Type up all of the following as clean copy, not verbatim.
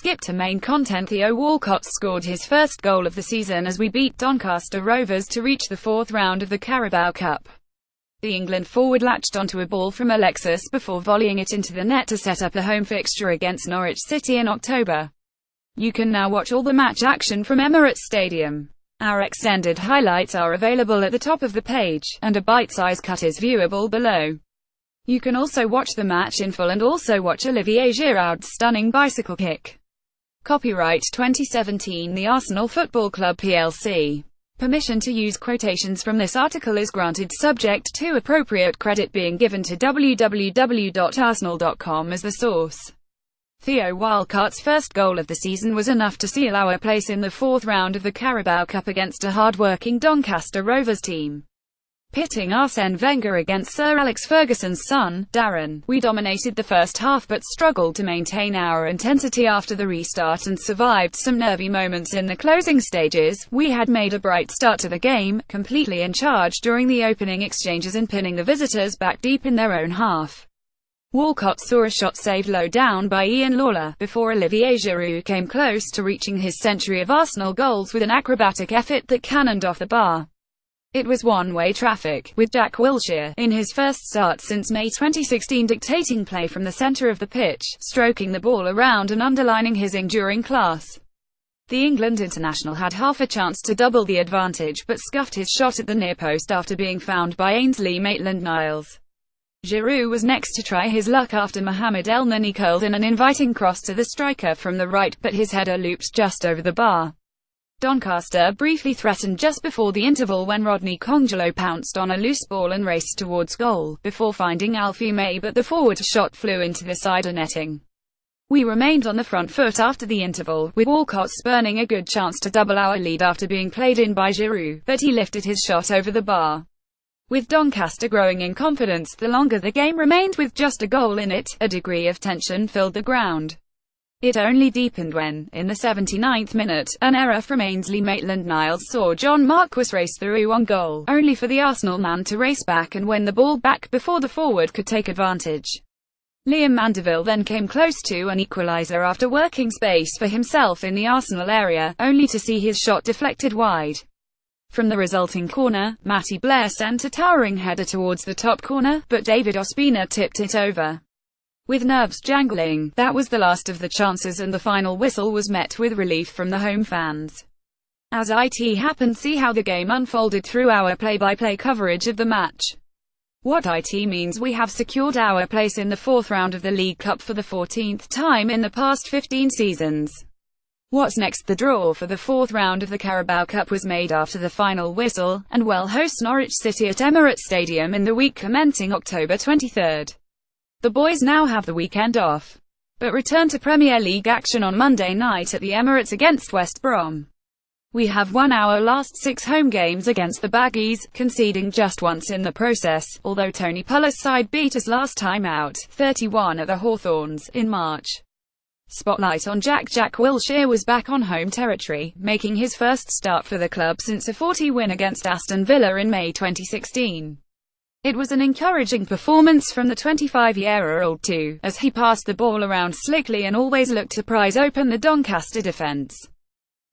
skip to main content. Theo Walcott scored his first goal of the season as we beat Doncaster Rovers to reach the fourth round of the Carabao Cup. The England forward latched onto a ball from Alexis before volleying it into the net to set up a home fixture against Norwich City in October. You can now watch all the match action from Emirates Stadium. Our extended highlights are available at the top of the page, and a bite-size cut is viewable below. You can also watch the match in full and also watch Olivier Giroud's stunning bicycle kick. Copyright 2017 The Arsenal Football Club plc. Permission to use quotations from this article is granted subject to appropriate credit being given to www.arsenal.com as the source. Theo Walcott's first goal of the season was enough to seal our place in the fourth round of the Carabao Cup against a hard-working Doncaster Rovers team. Pitting Arsene Wenger against Sir Alex Ferguson's son, Darren, we dominated the first half but struggled to maintain our intensity after the restart and survived some nervy moments in the closing stages. We had made a bright start to the game, completely in charge during the opening exchanges and pinning the visitors back deep in their own half. Walcott saw a shot saved low down by Ian Lawler, before Olivier Giroud came close to reaching his century of Arsenal goals with an acrobatic effort that cannoned off the bar. It was one-way traffic, with Jack Wilshere, in his first start since May 2016, dictating play from the centre of the pitch, stroking the ball around and underlining his enduring class. The England international had half a chance to double the advantage but scuffed his shot at the near post after being found by Ainsley Maitland-Niles. Giroud was next to try his luck after Mohamed El-Neni curled in an inviting cross to the striker from the right, but his header looped just over the bar. Doncaster briefly threatened just before the interval when Rodney Congelo pounced on a loose ball and raced towards goal, before finding Alfie May, but the forward's shot flew into the side netting. We remained on the front foot after the interval, with Walcott spurning a good chance to double our lead after being played in by Giroud, but he lifted his shot over the bar. With Doncaster growing in confidence the longer the game remained with just a goal in it, a degree of tension filled the ground. It only deepened when, in the 79th minute, an error from Ainsley Maitland-Niles saw John Marquis race through on goal, only for the Arsenal man to race back and win the ball back before the forward could take advantage. Liam Mandeville then came close to an equaliser after working space for himself in the Arsenal area, only to see his shot deflected wide. From the resulting corner, Matty Blair sent a towering header towards the top corner, but David Ospina tipped it over. With nerves jangling, that was the last of the chances and the final whistle was met with relief from the home fans. As it happened, see how the game unfolded through our play-by-play coverage of the match. What it means: we have secured our place in the fourth round of the League Cup for the 14th time in the past 15 seasons. What's next? The draw for the fourth round of the Carabao Cup was made after the final whistle, and will host Norwich City at Emirates Stadium in the week commencing October 23. The boys now have the weekend off, but return to Premier League action on Monday night at the Emirates against West Brom. We have won our last 6 home games against the Baggies, conceding just once in the process, although Tony Puller's side beat us last time out, 31 at the Hawthorns, in March. Spotlight on Jack Wilshere was back on home territory, making his first start for the club since a 40 win against Aston Villa in May 2016. It was an encouraging performance from the 25-year-old too, as he passed the ball around slickly and always looked to prise open the Doncaster defence.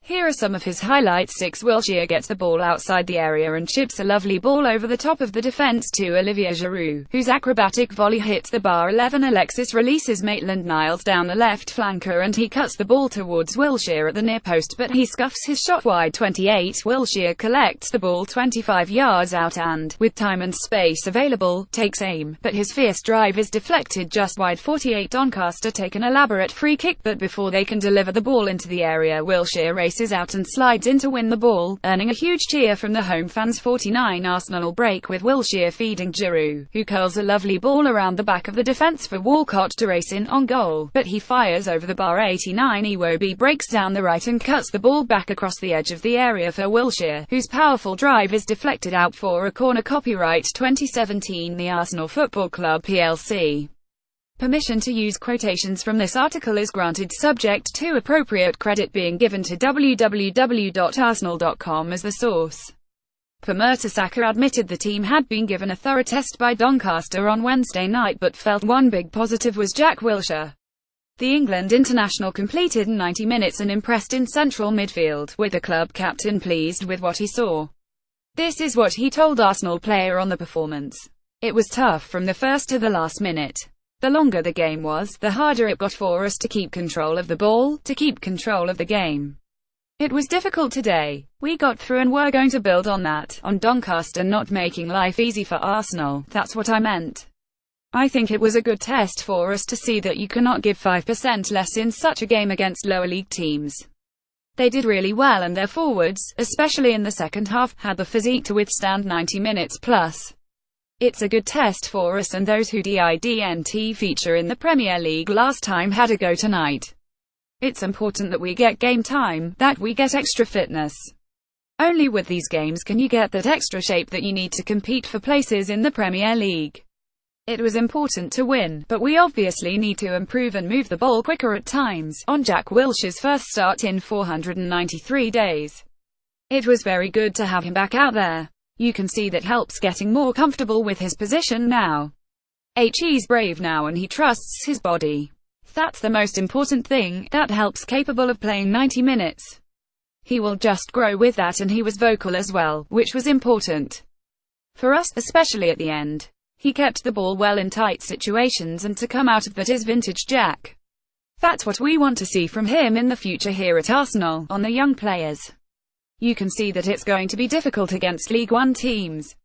Here are some of his highlights. 6. Wilshere gets the ball outside the area and chips a lovely ball over the top of the defence to Olivier Giroud, whose acrobatic volley hits the bar. 11. Alexis releases Maitland-Niles down the left flanker and he cuts the ball towards Wilshere at the near post, but he scuffs his shot wide. 28. Wilshere collects the ball 25 yards out and, with time and space available, takes aim, but his fierce drive is deflected just wide. 48. Doncaster take an elaborate free kick, but before they can deliver the ball into the area, Wilshere races out and slides in to win the ball, earning a huge cheer from the home fans. 49. Arsenal break with Wilshere feeding Giroud, who curls a lovely ball around the back of the defence for Walcott to race in on goal, but he fires over the bar. 89. Iwobi breaks down the right and cuts the ball back across the edge of the area for Wilshere, whose powerful drive is deflected out for a corner. Copyright 2017 The Arsenal Football Club plc. Permission to use quotations from this article is granted subject to appropriate credit being given to www.arsenal.com as the source. Per Mertesacker admitted the team had been given a thorough test by Doncaster on Wednesday night but felt one big positive was Jack Wilshere. The England international completed 90 minutes and impressed in central midfield, with the club captain pleased with what he saw. This is what he told Arsenal player on the performance. It was tough from the first to the last minute. The longer the game was, the harder it got for us to keep control of the ball, to keep control of the game. It was difficult today. We got through and we're going to build on that, on Doncaster not making life easy for Arsenal, that's what I meant. I think it was a good test for us to see that you cannot give 5% less in such a game against lower league teams. They did really well and their forwards, especially in the second half, had the physique to withstand 90 minutes plus. It's a good test for us, and those who didn't feature in the Premier League last time had a go tonight. It's important that we get game time, that we get extra fitness. Only with these games can you get that extra shape that you need to compete for places in the Premier League. It was important to win, but we obviously need to improve and move the ball quicker at times, on Jack Wilshere's first start in 493 days. It was very good to have him back out there. You can see that helps getting more comfortable with his position now. He's brave now and he trusts his body. That's the most important thing, that helps capable of playing 90 minutes. He will just grow with that, and he was vocal as well, which was important. For us, especially at the end. He kept the ball well in tight situations, and to come out of that is vintage Jack. That's what we want to see from him in the future here at Arsenal, on the young players. You can see that it's going to be difficult against League One teams.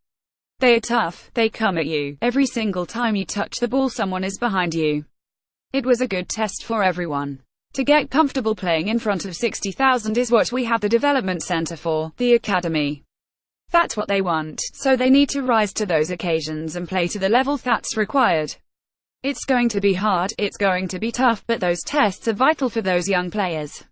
They are tough, they come at you. Every single time you touch the ball someone is behind you. It was a good test for everyone. To get comfortable playing in front of 60,000 is what we have the development centre for, the academy. That's what they want, so they need to rise to those occasions and play to the level that's required. It's going to be hard, it's going to be tough, but those tests are vital for those young players.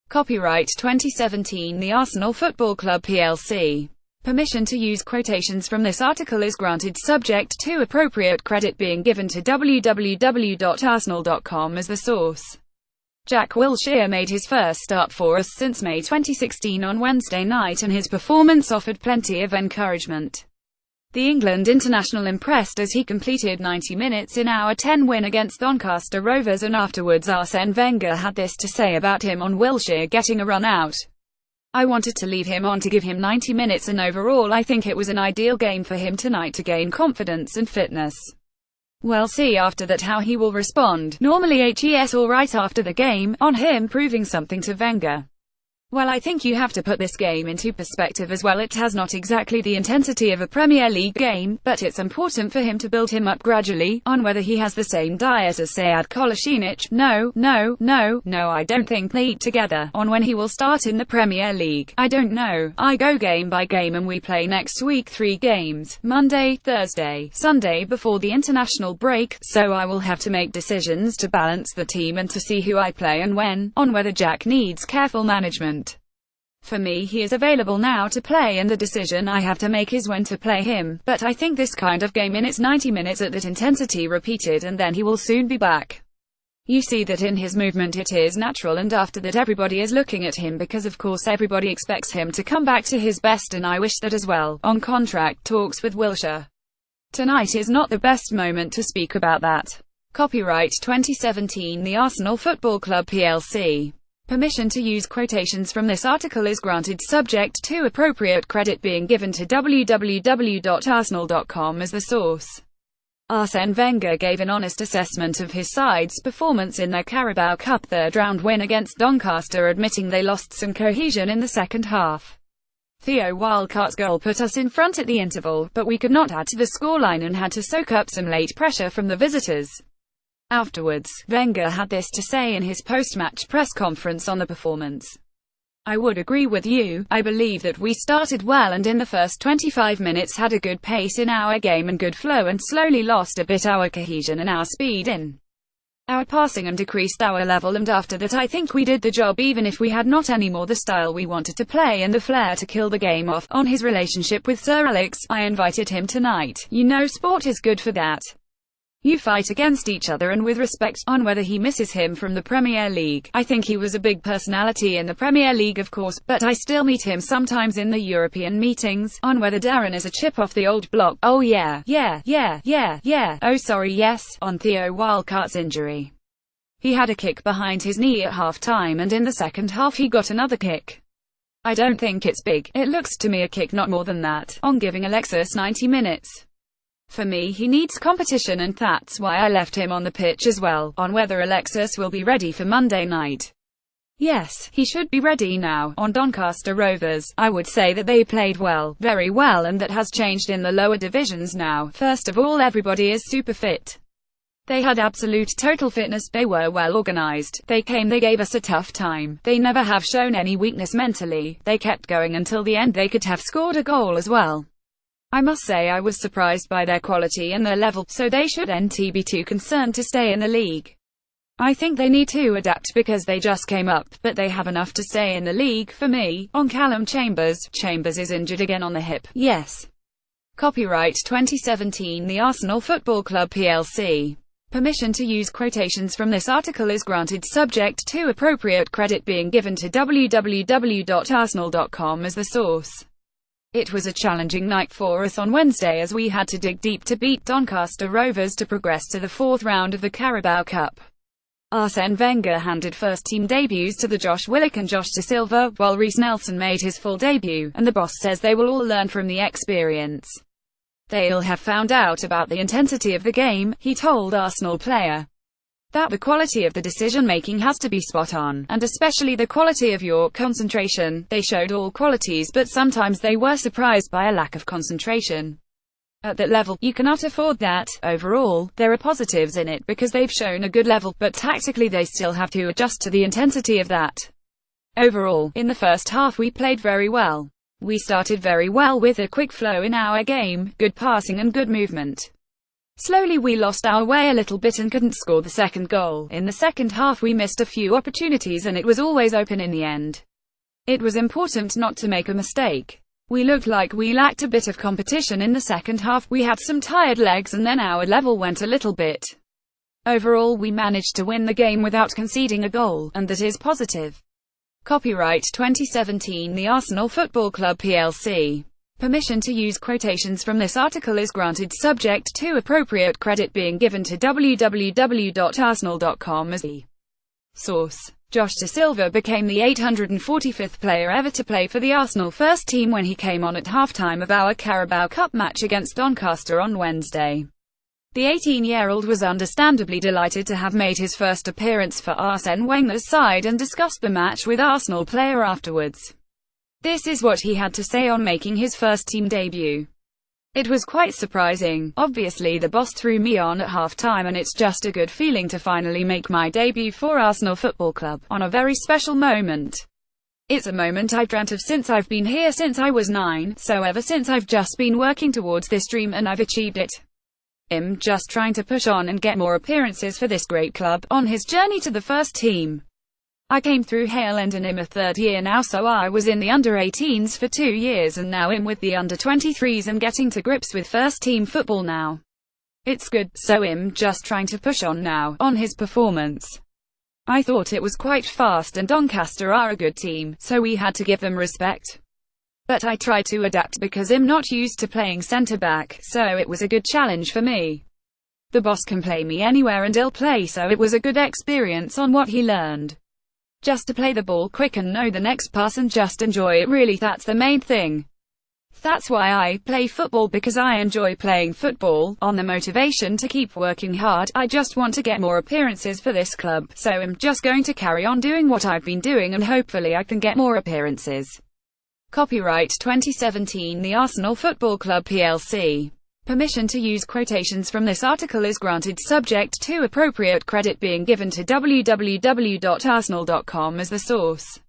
Copyright 2017 The Arsenal Football Club plc. Permission to use quotations from this article is granted subject to appropriate credit being given to www.arsenal.com as the source. Jack Wilshere made his first start for us since May 2016 on Wednesday night, and his performance offered plenty of encouragement. The England international impressed as he completed 90 minutes in our 10 win against Doncaster Rovers, and afterwards Arsene Wenger had this to say about him on Wilshere getting a run out. I wanted to leave him on to give him 90 minutes, and overall I think it was an ideal game for him tonight to gain confidence and fitness. We'll see after that how he will respond. Normally he's alright after the game, on him proving something to Wenger. Well, I think you have to put this game into perspective as well. It has not exactly the intensity of a Premier League game, but it's important for him to build him up gradually, on whether he has the same diet as Sead Kolasinac. No, I don't think they eat together. On when he will start in the Premier League, I don't know. I go game by game, and we play next week 3 games, Monday, Thursday, Sunday before the international break, so I will have to make decisions to balance the team and to see who I play and when, on whether Jack needs careful management. For me, he is available now to play, and the decision I have to make is when to play him, but I think this kind of game in its 90 minutes at that intensity repeated, and then he will soon be back. You see that in his movement it is natural, and after that everybody is looking at him because of course everybody expects him to come back to his best, and I wish that as well. On contract talks with Wilshere. Tonight is not the best moment to speak about that. Copyright 2017 The Arsenal Football Club plc. Permission to use quotations from this article is granted subject to appropriate credit being given to www.arsenal.com as the source. Arsene Wenger gave an honest assessment of his side's performance in their Carabao Cup third-round win against Doncaster, admitting they lost some cohesion in the second half. Theo Walcott's goal put us in front at the interval, but we could not add to the scoreline and had to soak up some late pressure from the visitors. Afterwards, Wenger had this to say in his post-match press conference on the performance. I would agree with you. I believe that we started well and in the first 25 minutes had a good pace in our game and good flow, and slowly lost a bit our cohesion and our speed in our passing and decreased our level, and after that I think we did the job even if we had not anymore the style we wanted to play and the flair to kill the game off. On his relationship with Sir Alex, I invited him tonight. You know, sport is good for that. You fight against each other and with respect. On whether he misses him from the Premier League, I think he was a big personality in the Premier League of course, but I still meet him sometimes in the European meetings. On whether Darren is a chip off the old block, oh yeah, oh sorry yes, on Theo Walcott's injury. He had a kick behind his knee at half-time, and in the second half he got another kick. I don't think it's big. It looks to me a kick, not more than that, on giving Alexis 90 minutes. For me, he needs competition, and that's why I left him on the pitch as well. On whether Alexis will be ready for Monday night. Yes, he should be ready now. On Doncaster Rovers, I would say that they played well, very well, and that has changed in the lower divisions now. First of all, everybody is super fit. They had absolute total fitness, they were well organised, they gave us a tough time. They never have shown any weakness mentally, they kept going until the end. They could have scored a goal as well. I must say I was surprised by their quality and their level, so they shouldn't be too concerned to stay in the league. I think they need to adapt because they just came up, but they have enough to stay in the league. For me, on Callum Chambers is injured again on the hip. Yes. Copyright 2017 The Arsenal Football Club plc. Permission to use quotations from this article is granted subject to appropriate credit being given to www.arsenal.com as the source. It was a challenging night for us on Wednesday as we had to dig deep to beat Doncaster Rovers to progress to the fourth round of the Carabao Cup. Arsene Wenger handed first-team debuts to the Josh Willock and Josh Da Silva, while Reece Nelson made his full debut, and the boss says they will all learn from the experience. They'll have found out about the intensity of the game, he told Arsenal player. That the quality of the decision-making has to be spot on, and especially the quality of your concentration. They showed all qualities, but sometimes they were surprised by a lack of concentration. At that level, you cannot afford that. Overall, there are positives in it because they've shown a good level, but tactically they still have to adjust to the intensity of that. Overall, in the first half we played very well. We started very well with a quick flow in our game, good passing and good movement. Slowly we lost our way a little bit and couldn't score the second goal. In the second half we missed a few opportunities and it was always open in the end. It was important not to make a mistake. We looked like we lacked a bit of competition in the second half. We had some tired legs and then our level went a little bit. Overall we managed to win the game without conceding a goal, and that is positive. Copyright 2017 The Arsenal Football Club plc. Permission to use quotations from this article is granted subject to appropriate credit being given to www.arsenal.com as the source. Josh Da Silva became the 845th player ever to play for the Arsenal first team when he came on at halftime of our Carabao Cup match against Doncaster on Wednesday. The 18-year-old was understandably delighted to have made his first appearance for Arsene Wenger's side and discussed the match with Arsenal player afterwards. This is what he had to say on making his first-team debut. It was quite surprising. Obviously the boss threw me on at half-time and it's just a good feeling to finally make my debut for Arsenal Football Club, on a very special moment. It's a moment I've dreamt of since I've been here since I was 9, so ever since I've just been working towards this dream and I've achieved it. I'm just trying to push on and get more appearances for this great club, on his journey to the first team. I came through Hale End and I'm a third year now, so I was in the under-18s for 2 years and now I'm with the under-23s and getting to grips with first-team football now. It's good, so I'm just trying to push on now, on his performance. I thought it was quite fast and Doncaster are a good team, so we had to give them respect. But I tried to adapt because I'm not used to playing centre-back, so it was a good challenge for me. The boss can play me anywhere and he'll play, so it was a good experience on what he learned. Just to play the ball quick and know the next pass and just enjoy it, really, that's the main thing. That's why I play football, because I enjoy playing football. On the motivation to keep working hard, I just want to get more appearances for this club, so I'm just going to carry on doing what I've been doing and hopefully I can get more appearances. Copyright 2017 The Arsenal Football Club plc. Permission to use quotations from this article is granted subject to appropriate credit being given to www.arsenal.com as the source.